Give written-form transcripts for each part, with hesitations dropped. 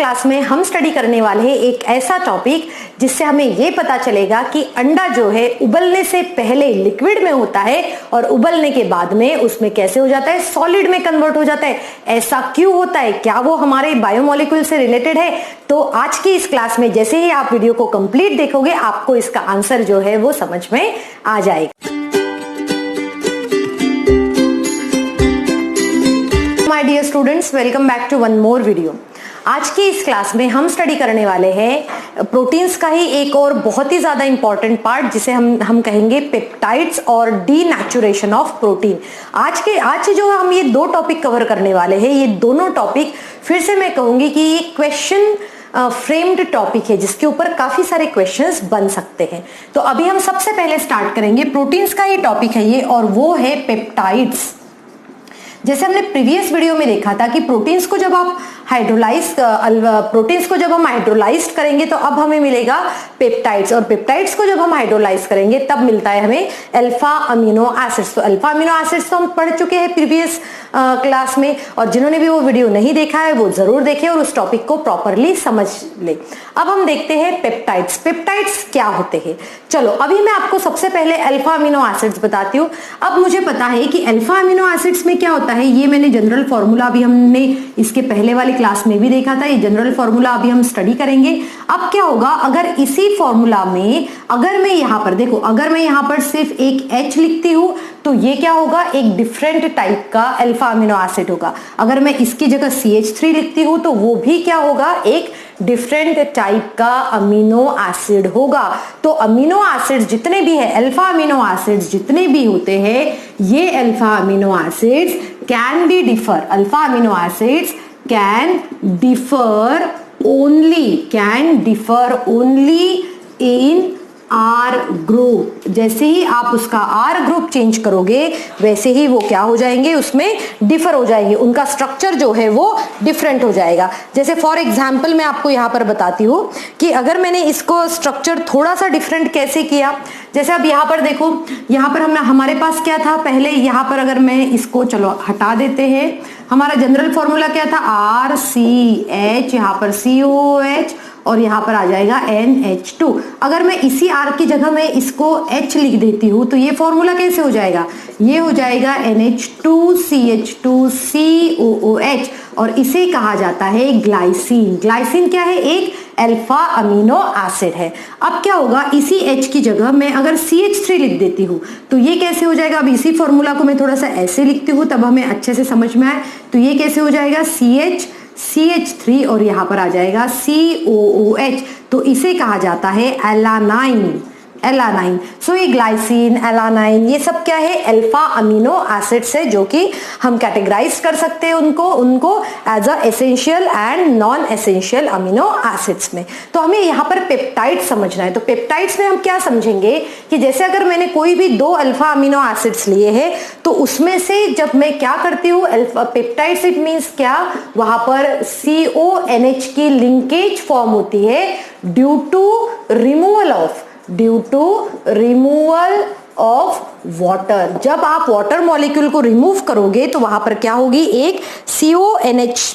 Class में हम study करने वाले हैं एक ऐसा टॉपिक जिससे हमें ये पता चलेगा कि अंडा जो है उबलने से पहले लिक्विड में होता है और उबलने के बाद में उसमें कैसे हो जाता है, सॉलिड में कन्वर्ट हो जाता है। ऐसा क्यों होता है, क्या वो हमारे बायोमोलिक्यूल से रिलेटेड है? तो आज की इस क्लास में जैसे ही आप वीडियो को कंप्लीट देखोगे आपको इसका आंसर जो है वो समझ में आ जाएगा। My dear students, welcome back to one more video. आज की इस क्लास में हम स्टडी करने वाले हैं प्रोटीन्स का ही एक और बहुत ही ज्यादा इंपॉर्टेंट पार्ट जिसे हम कहेंगे पेप्टाइड्स और डीनेचुरेशन ऑफ प्रोटीन। आज जो हम ये दो टॉपिक कवर करने वाले हैं, ये दोनों टॉपिक फिर से मैं कहूंगी कि ये क्वेश्चन फ्रेम्ड टॉपिक है जिसके ऊपर काफी सारे क्वेश्चंस बन सकते हैं। तो अभी हम सबसे पहले स्टार्ट करेंगे, प्रोटीन्स का ही टॉपिक है ये और वो है पेप्टाइड्स। जैसे हमने प्रीवियस वीडियो में देखा था कि प्रोटीन्स को जब हम हाइड्रोलाइज करेंगे तो अब हमें मिलेगा पेप्टाइड्स, और पेप्टाइड्स को जब हम हाइड्रोलाइज करेंगे तब मिलता है हमें अल्फा अमीनो एसिड्स। तो अल्फा अमीनो एसिड्स तो हम पढ़ चुके हैं प्रीवियस क्लास में, और जिन्होंने भी वो वीडियो नहीं देखा है वो जरूर देखें और उस टॉपिक को प्रॉपरली समझ ले। अब हम देखते हैं पेप्टाइड्स। पेप्टाइड्स क्या होते हैं? चलो अभी मैं आपको सबसे पहले अल्फा अमीनो एसिड्स बताती हूँ। अब मुझे पता है कि अल्फा अमीनो एसिड्स में क्या होता है, ये मैंने जनरल फॉर्मूला अभी हमने इसके पहले वाली क्लास में भी देखा था, ये जनरल फॉर्मूला अभी हम स्टडी करेंगे। अब क्या होगा, अगर इसी फॉर्मूला में अगर मैं यहां पर देखो, अगर मैं यहां पर सिर्फ एक H लिखती हूं तो ये क्या होगा, एक डिफरेंट टाइप का अल्फा अमीनो एसिड होगा। अगर मैं इसकी जगह CH3 लिखती हूं तो वो भी क्या होगा, एक डिफरेंट टाइप का अमीनो एसिड होगा। तो अमीनो एसिड्स जितने भी है, अल्फा अमीनो एसिड्स जितने भी होते हैं, ये alpha amino acids can be differ, alpha amino acids can differ only in R group. जैसे ही आप उसका R ग्रुप चेंज करोगे वैसे ही वो क्या हो जाएंगे, उसमें डिफर हो जाएंगे, उनका स्ट्रक्चर जो है वो डिफरेंट हो जाएगा। जैसे फॉर एग्जांपल मैं आपको यहाँ पर बताती हूँ कि अगर मैंने इसको स्ट्रक्चर थोड़ा सा डिफरेंट कैसे किया, जैसे अब यहाँ पर देखो, यहाँ पर हमारे पास क्या था पहले, यहाँ पर अगर मैं इसको चलो हटा देते हैं, हमारा जनरल फॉर्मूला क्या था, RCH, यहाँ पर COOH और यहाँ पर आ जाएगा NH2। अगर मैं इसी R की जगह में इसको H लिख देती हूँ तो ये फॉर्मूला कैसे हो जाएगा, ये हो जाएगा NH2CH2COOH और इसे कहा जाता है ग्लाइसिन। ग्लाइसिन क्या है, एक अल्फा अमीनो एसिड है। अब क्या होगा, इसी H की जगह मैं अगर CH3 लिख देती हूँ तो ये कैसे हो जाएगा, अब इसी फॉर्मूला को मैं थोड़ा सा ऐसे लिखती हूँ तब हमें अच्छे से समझ में आए, तो ये कैसे हो जाएगा, CH3 और यहाँ पर आ जाएगा COOH, तो इसे कहा जाता है एलानाइन। सो ये ग्लाइसिन, एलानाइन, ये सब क्या है, अल्फा अमीनो एसिड्स है जो कि हम कैटेगराइज कर सकते हैं उनको as a essential and non essential amino acids में। तो हमें यहाँ पर पेप्टाइड समझना है। तो पेप्टाइड्स में हम क्या समझेंगे कि जैसे अगर मैंने कोई भी दो अल्फा अमीनो एसिड्स लिए हैं तो उसमें से जब मैं क्या करती हूँ, अल्फा पेप्टाइड्स इट मीन्स क्या, वहां पर CONH की लिंकेज फॉर्म होती है due to removal of water. जब आप वाटर मॉलिक्यूल को रिमूव करोगे तो वहां पर क्या होगी, एक CONH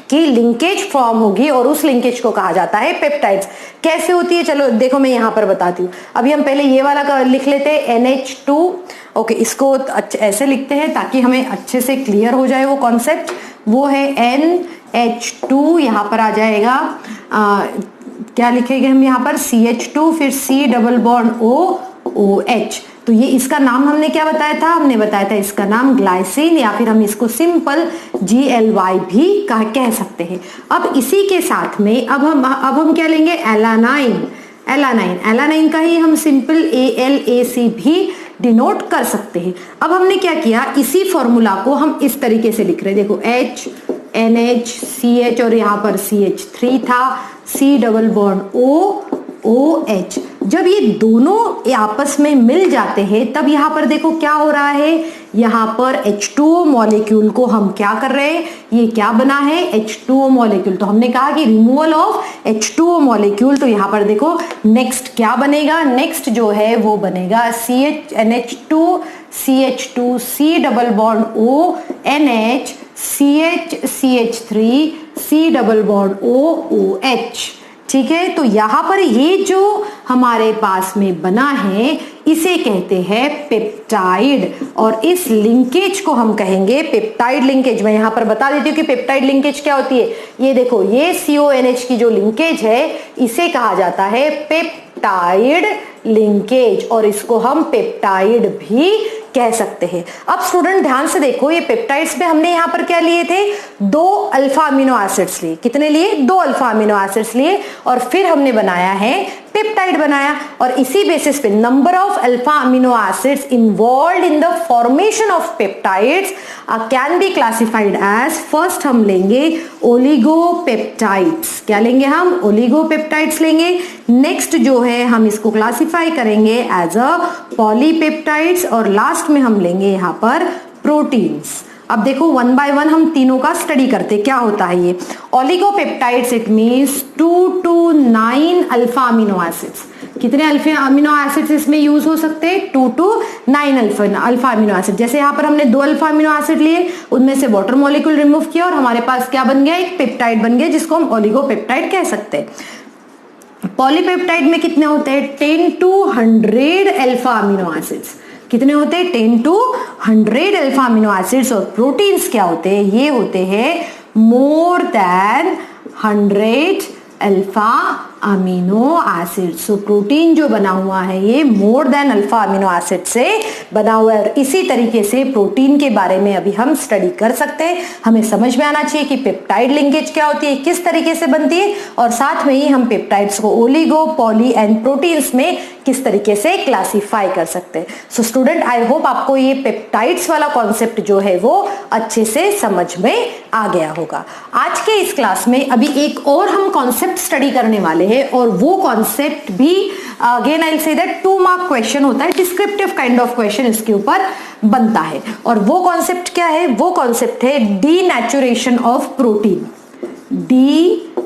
की लिंकेज फॉर्म होगी और उस लिंकेज को कहा जाता है पेप्टाइड्स। कैसे होती है, चलो देखो मैं यहां पर बताती हूँ। अभी हम पहले ये वाला लिख लेते हैं NH2। ओके, इसको ऐसे लिखते हैं ताकि हमें अच्छे से क्लियर हो जाए वो कॉन्सेप्ट। वो है NH2, यहाँ पर आ जाएगा क्या लिखेंगे हम यहाँ पर, CH2 फिर C डबल बॉन्ड OH। तो ये इसका नाम हमने क्या बताया था, हमने बताया था इसका नाम ग्लाइसिन, या फिर हम इसको सिंपल GLY भी कह सकते हैं। अब इसी के साथ में अब हम क्या लेंगे, एलानाइन का ही हम सिंपल ALAC भी डिनोट कर सकते हैं। अब हमने क्या किया, इसी फॉर्मूला को हम इस तरीके से लिख रहे हैं, देखो H NH CH और यहाँ पर CH3 था, C डबल बॉन्ड OH। जब ये दोनों आपस में मिल जाते हैं तब यहाँ पर देखो क्या हो रहा है, यहाँ पर H2O मॉलिक्यूल को हम क्या कर रहे हैं, ये क्या बना है, H2O मॉलिक्यूल। तो हमने कहा कि रिमूवल ऑफ H2O मॉलिक्यूल, तो यहाँ पर देखो नेक्स्ट क्या बनेगा, नेक्स्ट जो है वो बनेगा NH2 CH2 C double bond O NH CH CH3 C double bond OOH, ठीक है। तो यहां पर ये जो हमारे पास में बना है इसे कहते हैं पेप्टाइड, और इस लिंकेज को हम कहेंगे पेप्टाइड लिंकेज। मैं यहां पर बता देती हूँ कि पेप्टाइड लिंकेज क्या होती है। ये देखो, ये CONH की जो लिंकेज है इसे कहा जाता है पेप्टाइड लिंकेज, और इसको हम पेप्टाइड भी कह सकते हैं। अब स्टूडेंट ध्यान से देखो, ये पेप्टाइड्स में हमने यहां पर क्या लिए थे, 2 अल्फा अमीनो एसिड्स लिए। कितने लिए? 2 अल्फा अमीनो एसिड्स लिए, और फिर हमने बनाया है पेप्टाइड बनाया। और इसी बेसिस पे number of alpha amino acids involved in the formation of peptides can be classified as, first हम लेंगे ओलिगोपेप्टाइड्स। क्या लेंगे हम? ओलिगोपेप्टाइड्स लेंगे। नेक्स्ट जो है हम इसको क्लासिफाई करेंगे एज अ पॉलीपेप्टाइड्स, और लास्ट में हम लेंगे यहां पर प्रोटीन्स। अब देखो वन बाय वन हम तीनों का स्टडी करते क्या होता है। ये oligopeptides it means 2 to 9 alpha amino acids. कितने अल्फा अमीनो एसिड्स इसमें यूज हो सकते हैं? 2 to 9 अल्फा अमीनो एसिड। जैसे यहाँ पर हमने 2 अल्फा अमीनो एसिड लिए, उनमें से वाटर मॉलिक्यूल रिमूव किया और हमारे पास क्या बन गया? एक पेप्टाइड बन गया, जिसको हम ओलिगोपेप्टाइड कह सकते हैं। पॉलीपेप्टाइड में कितने होते हैं? 10 to 100 अल्फा अमीनो एसिड्स। कितने होते हैं? 10 to 100 अल्फा अमीनो एसिड्स। और प्रोटीन्स क्या होते हैं? ये होते हैं more than 100 alpha amino acid. So protein जो बना हुआ है ये more than alpha amino acid से बना हुआ है। और इसी तरीके से प्रोटीन के बारे में अभी हम स्टडी कर सकते हैं। हमें समझ में आना चाहिए कि पेप्टाइड लिंकेज क्या होती है, किस तरीके से बनती है, और साथ में ही हम पेप्टाइड्स को ओलिगो, पॉली एंड प्रोटीन्स में किस तरीके से क्लासिफाई कर सकते हैं। सो स्टूडेंट, आई होप आपको ये पेप्टाइड्स वाला कॉन्सेप्ट जो है वो अच्छे से समझ में आ गया होगा। आज के इस क्लास में अभी एक और हम कॉन्सेप्ट स्टडी करने वाले हैं, और वो कॉन्सेप्ट भी again I will say that 2 mark question होता है, डिस्क्रिप्टिव काइंड ऑफ क्वेश्चन इसके ऊपर बनता है। और वो कॉन्सेप्ट क्या है? वो कॉन्सेप्ट है denaturation of protein.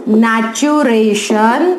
Denaturation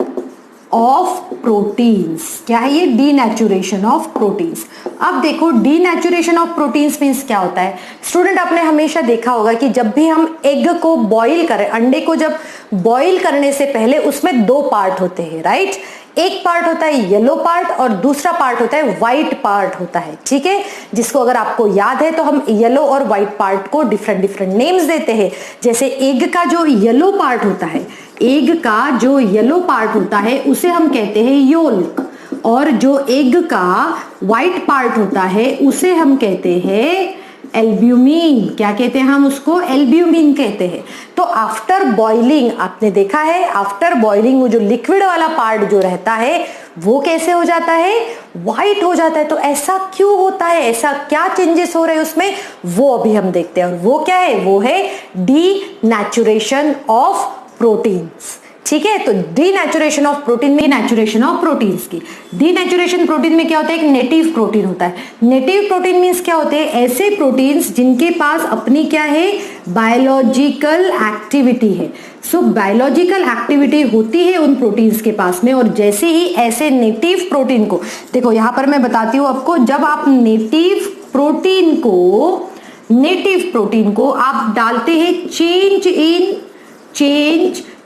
of proteins. क्या है ये? Denaturation of proteins. अब देखो, डीनेचुरेशन ऑफ प्रोटीन्स मींस क्या होता है। स्टूडेंट, आपने हमेशा देखा होगा कि जब भी हम एग को बॉईल करें, अंडे को जब बॉईल करने से पहले उसमें 2 पार्ट होते हैं, राइट। एक पार्ट होता है येलो पार्ट और दूसरा पार्ट होता है व्हाइट पार्ट होता है, ठीक है। जिसको अगर आपको याद है तो हम येलो और व्हाइट पार्ट को डिफरेंट नेम्स देते हैं। जैसे एग का जो येलो पार्ट होता है, एग का जो येलो पार्ट होता है उसे हम कहते हैं योल्क, और जो एग का व्हाइट पार्ट होता है उसे हम कहते हैं एल्ब्यूमिन। क्या कहते हैं हम उसको? एल्ब्यूमिन कहते हैं। तो आफ्टर बॉइलिंग आपने देखा है, आफ्टर बॉइलिंग वो जो लिक्विड वाला पार्ट जो रहता है वो कैसे हो जाता है? व्हाइट हो जाता है। तो ऐसा क्यों होता है? ऐसा क्या चेंजेस हो रहे हैं उसमें, वो अभी हम देखते हैं। और वो क्या है? वो है डीनेचुरेशन ऑफ प्रोटीन्स, ठीक है। तो डीनेचुरेशन ऑफ प्रोटीन में नेचुरेशन ऑफ प्रोटीन्स की, डीनेचुरेशन प्रोटीन में क्या होता है? एक नेटिव प्रोटीन होता है। नेटिव प्रोटीन मींस क्या होते हैं? ऐसे प्रोटीन्स जिनके पास अपनी क्या है? बायोलॉजिकल एक्टिविटी है। सो बायोलॉजिकल एक्टिविटी होती है उन प्रोटीन्स के पास में, और जैसे ही ऐसे नेटिव प्रोटीन को, देखो यहां पर मैं बताती हूं आपको, जब आप नेटिव प्रोटीन को आप डालते हैं चेंज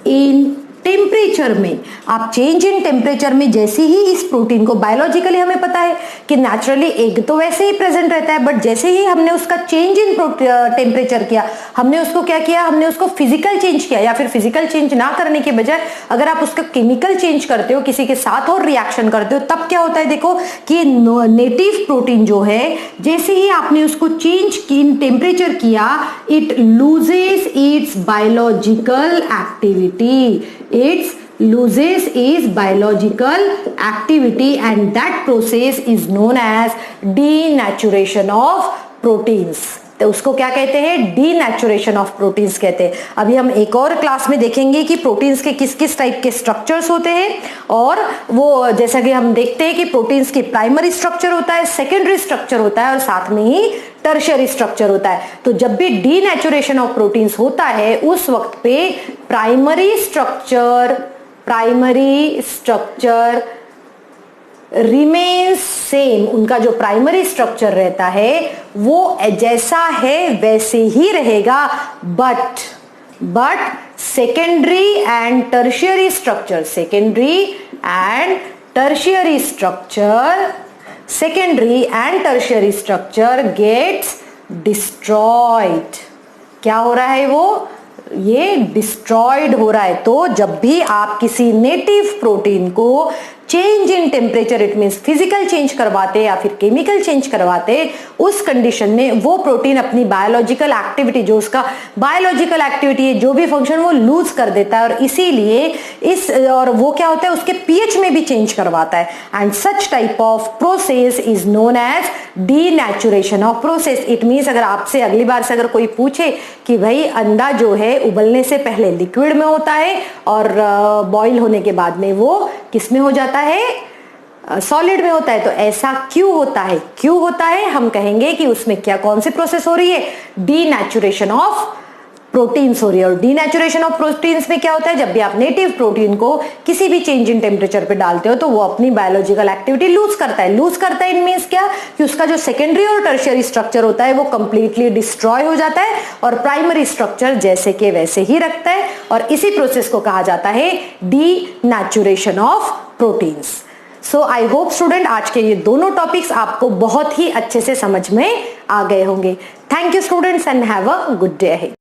इन टेम्परेचर में, आप चेंज इन टेम्परेचर में जैसे ही इस प्रोटीन को, बायोलॉजिकली हमें पता है कि नेचुरली एग तो वैसे ही प्रेजेंट रहता है, बट जैसे ही हमने उसका चेंज इन टेम्परेचर किया, हमने उसको क्या किया? हमने उसको फिजिकल चेंज किया, या फिर फिजिकल चेंज ना करने के बजाय अगर आप उसका केमिकल चेंज करते हो, किसी के साथ और रिएक्शन करते हो, तब क्या होता है? देखो कि नेटिव प्रोटीन जो है, जैसे ही आपने उसको चेंज इन टेम्परेचर किया, it loses it's biological activity, it loses its biological activity, and that process is known as denaturation of proteins। तो उसको क्या कहते हैं? डीनेचुरेशन ऑफ प्रोटीन्स कहते हैं। अभी हम एक और क्लास में देखेंगे कि प्रोटीन्स के किस किस टाइप के स्ट्रक्चर्स होते हैं, और वो जैसा कि हम देखते हैं कि प्रोटीन्स की प्राइमरी स्ट्रक्चर होता है, सेकेंडरी स्ट्रक्चर होता है, और साथ में ही टर्शियरी स्ट्रक्चर होता है। तो जब भी डीनेचुरेशन ऑफ प्रोटीन्स होता है उस वक्त पे प्राइमरी स्ट्रक्चर रिमेन्स सेम, उनका जो प्राइमरी स्ट्रक्चर रहता है वो जैसा है वैसे ही रहेगा, but secondary and tertiary structure, secondary and tertiary structure, secondary and tertiary structure gets destroyed. क्या हो रहा है, वो ये डिस्ट्रॉयड हो रहा है। तो जब भी आप किसी नेटिव प्रोटीन को change in temperature, it means physical change करवाते या फिर केमिकल चेंज करवाते, उस कंडीशन में वो प्रोटीन अपनी बायोलॉजिकल एक्टिविटी, जो उसका बायोलॉजिकल एक्टिविटी है, जो भी फंक्शन, वो लूज कर देता है। और इसीलिए और वो क्या होता है, उसके पीएच में भी चेंज करवाता है। And such type of process is known as denaturation of process. It means अगर आपसे अगली बार से अगर कोई पूछे कि भाई अंडा जो है उबलने से पहले लिक्विड में होता है और बॉईल होने के बाद में वो किस में हो जाता है, सॉलिड में होता है, तो ऐसा क्यों होता है, क्यों होता है, हम कहेंगे कि उसमें क्या, कौन सी प्रोसेस हो रही है, डीनेचुरेशन ऑफ प्रोटीन्स हो रही है। और डीनेचुरेशन ऑफ प्रोटीन्स में क्या होता है, जब भी आप नेटिव प्रोटीन को किसी भी चेंज इन टेम्परेचर पे डालते हो तो वो अपनी बायोलॉजिकल एक्टिविटी लूज करता है। लूज करता है इन मीन्स क्या, कि उसका जो सेकेंडरी और टर्शियरी स्ट्रक्चर होता है वो कंप्लीटली डिस्ट्रॉय हो जाता है और प्राइमरी स्ट्रक्चर जैसे के वैसे ही रखता है। और इसी प्रोसेस को कहा जाता है denaturation of proteins. So I hope student आज के ये दोनों टॉपिक्स आपको बहुत ही अच्छे से समझ में आ गए होंगे। Thank you students and have a good day ahead.